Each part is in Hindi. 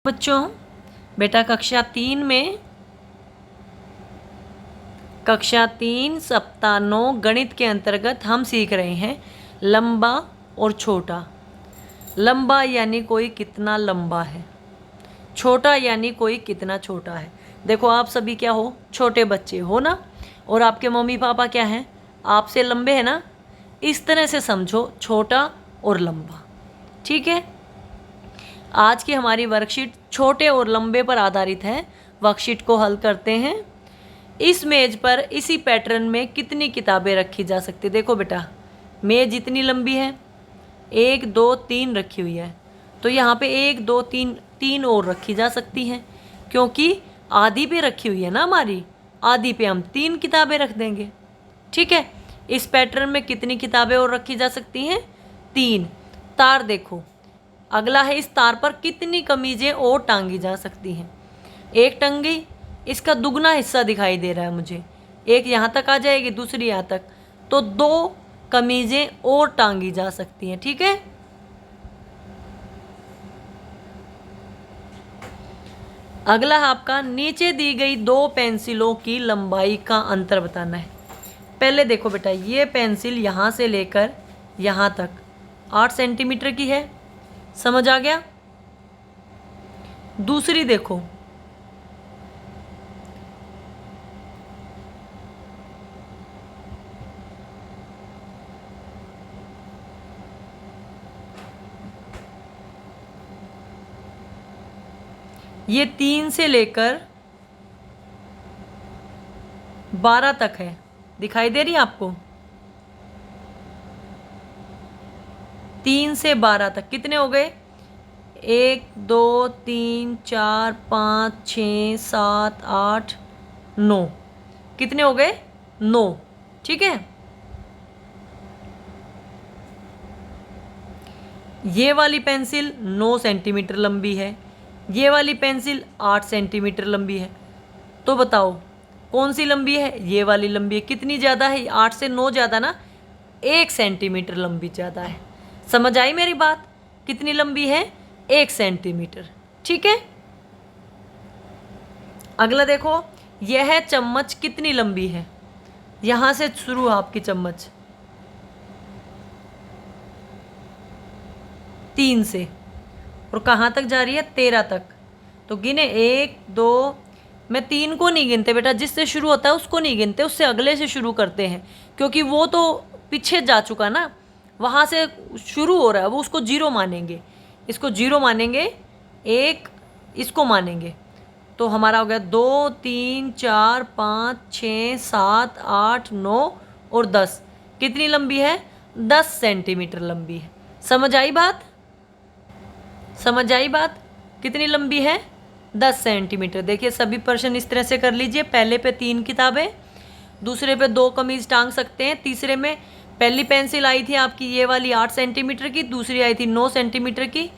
बच्चों, बेटा कक्षा 3 सप्ताह 9 गणित के अंतर्गत हम सीख रहे हैं लंबा और छोटा। लंबा यानी कोई कितना लंबा है, छोटा यानी कोई कितना छोटा है। देखो आप सभी क्या हो, छोटे बच्चे हो ना, और आपके मम्मी पापा क्या हैं, आपसे लंबे हैं ना। इस तरह से समझो छोटा और लंबा, ठीक है। आज की हमारी वर्कशीट छोटे और लंबे पर आधारित है। वर्कशीट को हल करते हैं। इस मेज पर इसी पैटर्न में कितनी किताबें रखी जा सकती। देखो बेटा, मेज इतनी लंबी है, 1 2 3 रखी हुई है, तो यहाँ पे 1 2 3 3 और रखी जा सकती हैं, क्योंकि आधी पे रखी हुई है ना हमारी, आधी पे हम 3 किताबें रख देंगे, ठीक है। इस पैटर्न में कितनी किताबें और रखी जा सकती हैं, 3। तार देखो, अगला है इस तार पर कितनी कमीजें और टांगी जा सकती हैं। एक टंगी, इसका दुगना हिस्सा दिखाई दे रहा है मुझे, एक यहाँ तक आ जाएगी, दूसरी यहाँ तक, तो 2 कमीजें और टांगी जा सकती हैं, ठीक है। अगला आपका नीचे दी गई 2 पेंसिलों की लंबाई का अंतर बताना है। पहले देखो बेटा, ये पेंसिल यहाँ से लेकर यहाँ तक 8 सेंटीमीटर की है, समझ आ गया। दूसरी देखो, ये 3 से लेकर 12 तक है, दिखाई दे रही है आपको। 3 से 12 तक कितने हो गए, 1 2 3 4 5 6 7 8 9, कितने हो गए, 9, ठीक है। ये वाली पेंसिल 9 सेंटीमीटर लंबी है, ये वाली पेंसिल 8 सेंटीमीटर लंबी है, तो बताओ कौन सी लंबी है, ये वाली लंबी है। कितनी ज़्यादा है, 8 से 9 ज़्यादा ना, 1 सेंटीमीटर लंबी ज़्यादा है। समझ आई मेरी बात, कितनी लंबी है, 1 सेंटीमीटर, ठीक है। अगला देखो, यह चम्मच कितनी लंबी है, यहाँ से शुरू आपकी चम्मच 3 से, और कहाँ तक जा रही है, 13 तक। तो गिने 1 2, मैं 3 को नहीं गिनते बेटा, जिससे शुरू होता है उसको नहीं गिनते, उससे अगले से शुरू करते हैं, क्योंकि वो तो पीछे जा चुका ना, वहाँ से शुरू हो रहा है, वो उसको 0 मानेंगे, इसको 0 मानेंगे, 1 इसको मानेंगे। तो हमारा हो गया 2 3 4 5 6 7 8 9 और 10, कितनी लंबी है, 10 सेंटीमीटर लंबी है। समझ आई बात, समझ आई बात, कितनी लंबी है, 10 सेंटीमीटर। देखिए सभी प्रश्न इस तरह से कर लीजिए। पहले पे 3 किताबें, दूसरे पे 2 कमीज टांग सकते हैं, तीसरे में पहली पेंसिल आई थी आपकी ये वाली 8 सेंटीमीटर की, दूसरी आई थी 9 सेंटीमीटर की,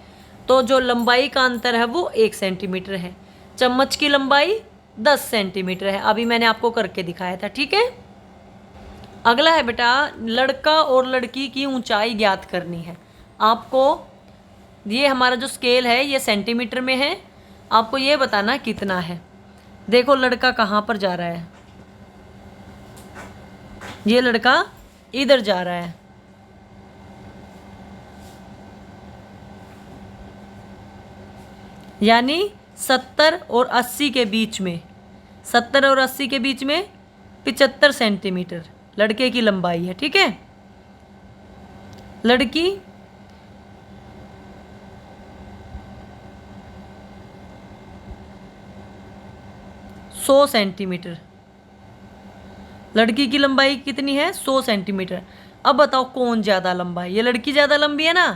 तो जो लंबाई का अंतर है वो 1 सेंटीमीटर है। चम्मच की लंबाई 10 सेंटीमीटर है, अभी मैंने आपको करके दिखाया था, ठीक है। अगला है बेटा, लड़का और लड़की की ऊंचाई ज्ञात करनी है आपको। ये हमारा जो स्केल है ये सेंटीमीटर में है, आपको ये बताना कितना है। देखो लड़का कहाँ पर जा रहा है, ये लड़का इधर जा रहा है, यानी 70 और 80 के बीच में, 70 और 80 के बीच में 75 सेंटीमीटर लड़के की लंबाई है, ठीक है। लड़की 100 सेंटीमीटर, लड़की की लंबाई कितनी है, 100 सेंटीमीटर। अब बताओ कौन ज़्यादा लंबा है, ये लड़की ज़्यादा लंबी है ना,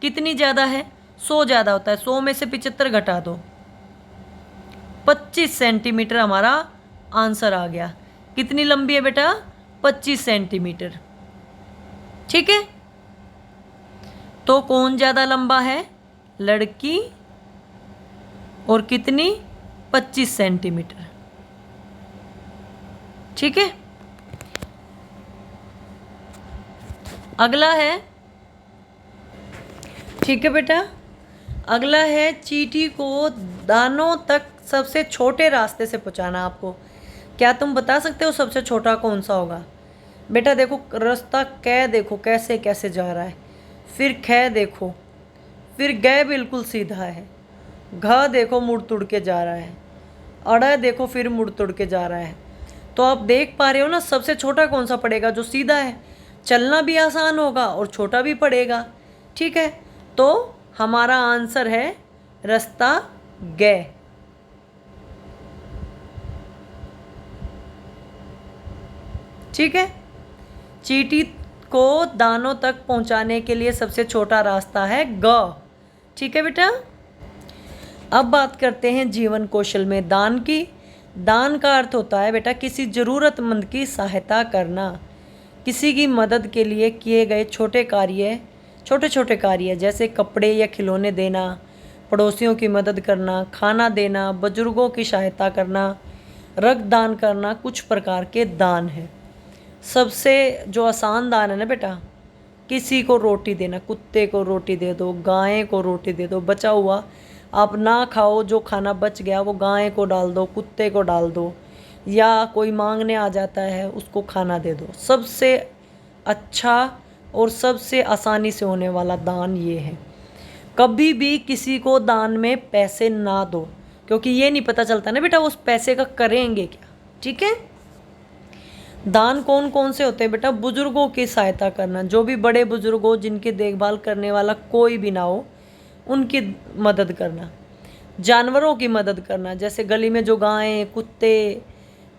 कितनी ज़्यादा है, 100 ज़्यादा होता है, 100 में से 75 घटा दो, 25 सेंटीमीटर हमारा आंसर आ गया। कितनी लंबी है बेटा, 25 सेंटीमीटर, ठीक है। तो कौन ज़्यादा लंबा है, लड़की, और कितनी, 25 सेंटीमीटर, ठीक है। अगला है, ठीक है बेटा, अगला है चींटी को दानों तक सबसे छोटे रास्ते से पहुंचाना आपको। क्या तुम बता सकते हो सबसे छोटा कौन सा होगा? बेटा देखो, रास्ता कै देखो कैसे कैसे जा रहा है, फिर ख देखो, फिर ग बिल्कुल सीधा है, घ देखो मुड़ तुड़ के जा रहा है, अड़ देखो फिर मुड़ तुड़ के जा रहा है। तो आप देख पा रहे हो ना, सबसे छोटा कौन सा पड़ेगा? जो सीधा है, चलना भी आसान होगा और छोटा भी पड़ेगा। ठीक है, तो हमारा आंसर है रास्ता ग। ठीक है, चींटी को दानों तक पहुंचाने के लिए सबसे छोटा रास्ता है ग। ठीक है बेटा। अब बात करते हैं जीवन कौशल में दान की। दान का अर्थ होता है बेटा किसी ज़रूरतमंद की सहायता करना, किसी की मदद के लिए किए गए छोटे छोटे कार्य जैसे कपड़े या खिलौने देना, पड़ोसियों की मदद करना, खाना देना, बुजुर्गों की सहायता करना, रक्तदान करना कुछ प्रकार के दान हैं। सबसे जो आसान दान है ना बेटा, किसी को रोटी देना, कुत्ते को रोटी दे दो, गाय को रोटी दे दो, बचा हुआ आप ना खाओ, जो खाना बच गया वो गाय को डाल दो, कुत्ते को डाल दो, या कोई मांगने आ जाता है उसको खाना दे दो। सबसे अच्छा और सबसे आसानी से होने वाला दान ये है। कभी भी किसी को दान में पैसे ना दो, क्योंकि ये नहीं पता चलता ना बेटा उस पैसे का करेंगे क्या। ठीक है, दान कौन कौन से होते हैं बेटा? बुजुर्गों की सहायता करना, जो भी बड़े बुजुर्ग हो जिनकी देखभाल करने वाला कोई भी ना हो उनकी मदद करना, जानवरों की मदद करना, जैसे गली में जो गायें, कुत्ते,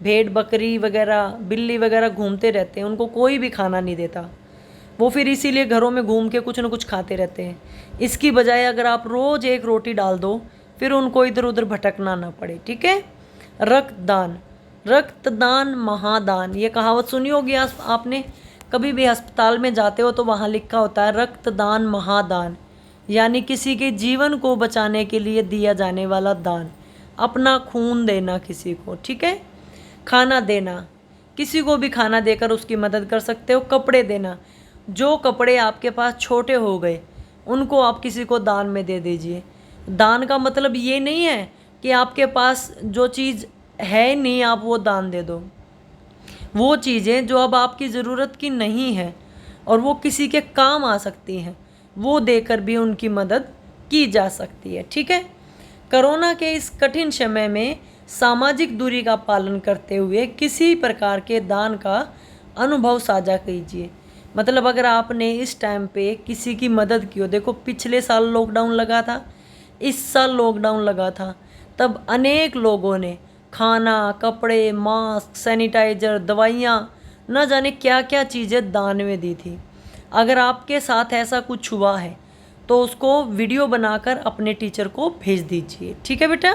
भेड़ बकरी वगैरह, बिल्ली वगैरह घूमते रहते हैं, उनको कोई भी खाना नहीं देता, वो फिर इसीलिए घरों में घूम के कुछ ना कुछ खाते रहते हैं। इसकी बजाय अगर आप रोज़ एक रोटी डाल दो, फिर उनको इधर उधर भटकना ना पड़े। ठीक है। रक्तदान, रक्तदान महादान, ये कहावत सुनी होगी आपने। कभी भी अस्पताल में जाते हो तो वहाँ लिखा होता है रक्तदान महादान, यानी किसी के जीवन को बचाने के लिए दिया जाने वाला दान, अपना खून देना किसी को। ठीक है। खाना देना, किसी को भी खाना देकर उसकी मदद कर सकते हो। कपड़े देना, जो कपड़े आपके पास छोटे हो गए उनको आप किसी को दान में दे दीजिए। दान का मतलब ये नहीं है कि आपके पास जो चीज़ है नहीं आप वो दान दे दो। वो चीज़ें जो अब आपकी ज़रूरत की नहीं है और वो किसी के काम आ सकती हैं, वो देकर भी उनकी मदद की जा सकती है। ठीक है। कोरोना के इस कठिन समय में सामाजिक दूरी का पालन करते हुए किसी प्रकार के दान का अनुभव साझा कीजिए। मतलब अगर आपने इस टाइम पे किसी की मदद की हो, देखो पिछले साल लॉकडाउन लगा था, इस साल लॉकडाउन लगा था, तब अनेक लोगों ने खाना, कपड़े, मास्क, सैनिटाइज़र, दवाइयाँ, न जाने क्या क्या चीज़ें दान में दी थी। अगर आपके साथ ऐसा कुछ हुआ है तो उसको वीडियो बनाकर अपने टीचर को भेज दीजिए। ठीक है बेटा।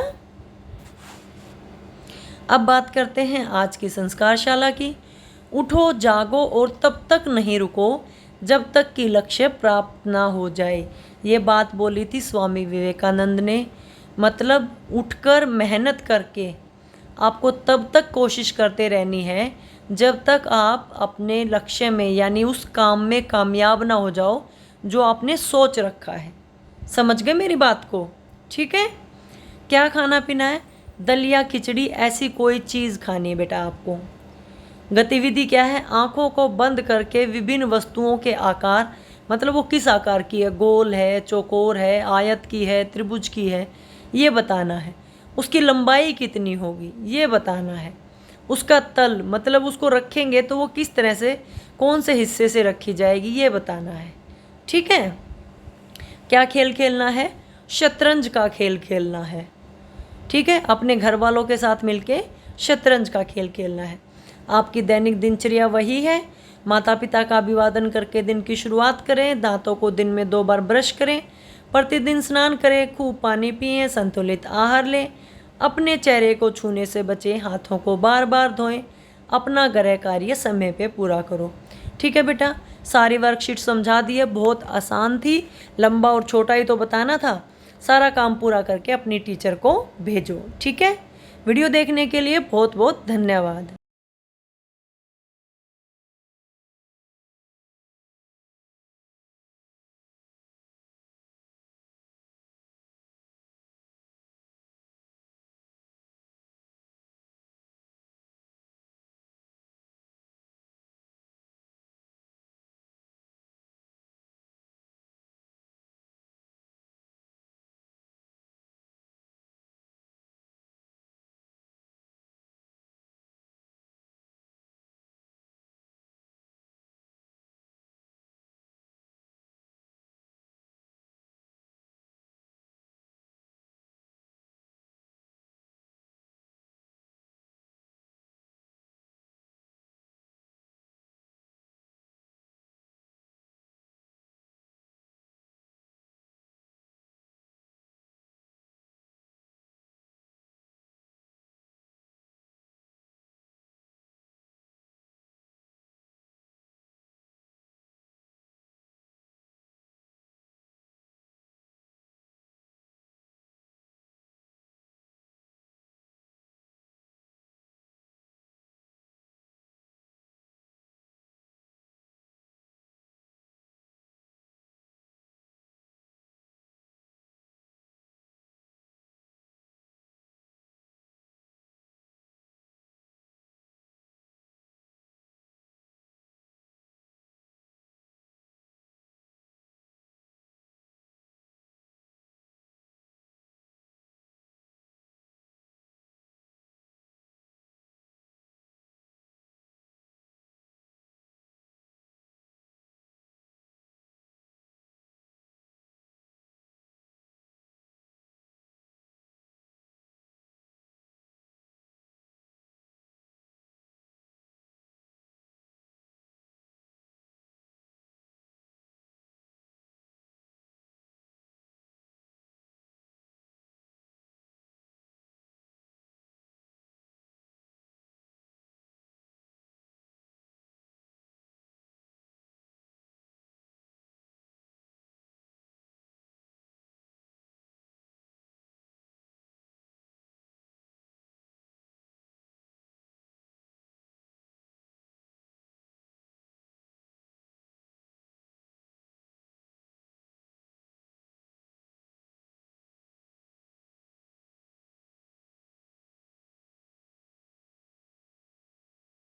अब बात करते हैं आज की संस्कारशाला की। उठो, जागो और तब तक नहीं रुको जब तक कि लक्ष्य प्राप्त ना हो जाए। ये बात बोली थी स्वामी विवेकानंद ने। मतलब उठकर मेहनत करके आपको तब तक कोशिश करते रहनी है जब तक आप अपने लक्ष्य में यानी उस काम में कामयाब ना हो जाओ जो आपने सोच रखा है। समझ गए मेरी बात को? ठीक है। क्या खाना पीना है? दलिया, खिचड़ी, ऐसी कोई चीज़ खानी है बेटा आपको। गतिविधि क्या है? आँखों को बंद करके विभिन्न वस्तुओं के आकार, मतलब वो किस आकार की है, गोल है, चौकोर है, आयत की है, त्रिभुज की है, ये बताना है। उसकी लंबाई कितनी होगी ये बताना है। उसका तल, मतलब उसको रखेंगे तो वो किस तरह से, कौन से हिस्से से रखी जाएगी, ये बताना है। ठीक है। क्या खेल खेलना है? शतरंज का खेल खेलना है। ठीक है। अपने घर वालों के साथ मिलके शतरंज का खेल खेलना है। आपकी दैनिक दिनचर्या वही है। माता पिता का अभिवादन करके दिन की शुरुआत करें, दांतों को दिन में 2 बार ब्रश करें, प्रतिदिन स्नान करें, खूब पानी पिएं, संतुलित आहार लें, अपने चेहरे को छूने से बचें, हाथों को बार बार धोएं, अपना गृह कार्य समय पे पूरा करो। ठीक है बेटा। सारी वर्कशीट समझा दी है, बहुत आसान थी, लंबा और छोटा ही तो बताना था। सारा काम पूरा करके अपनी टीचर को भेजो। ठीक है। वीडियो देखने के लिए बहुत बहुत धन्यवाद।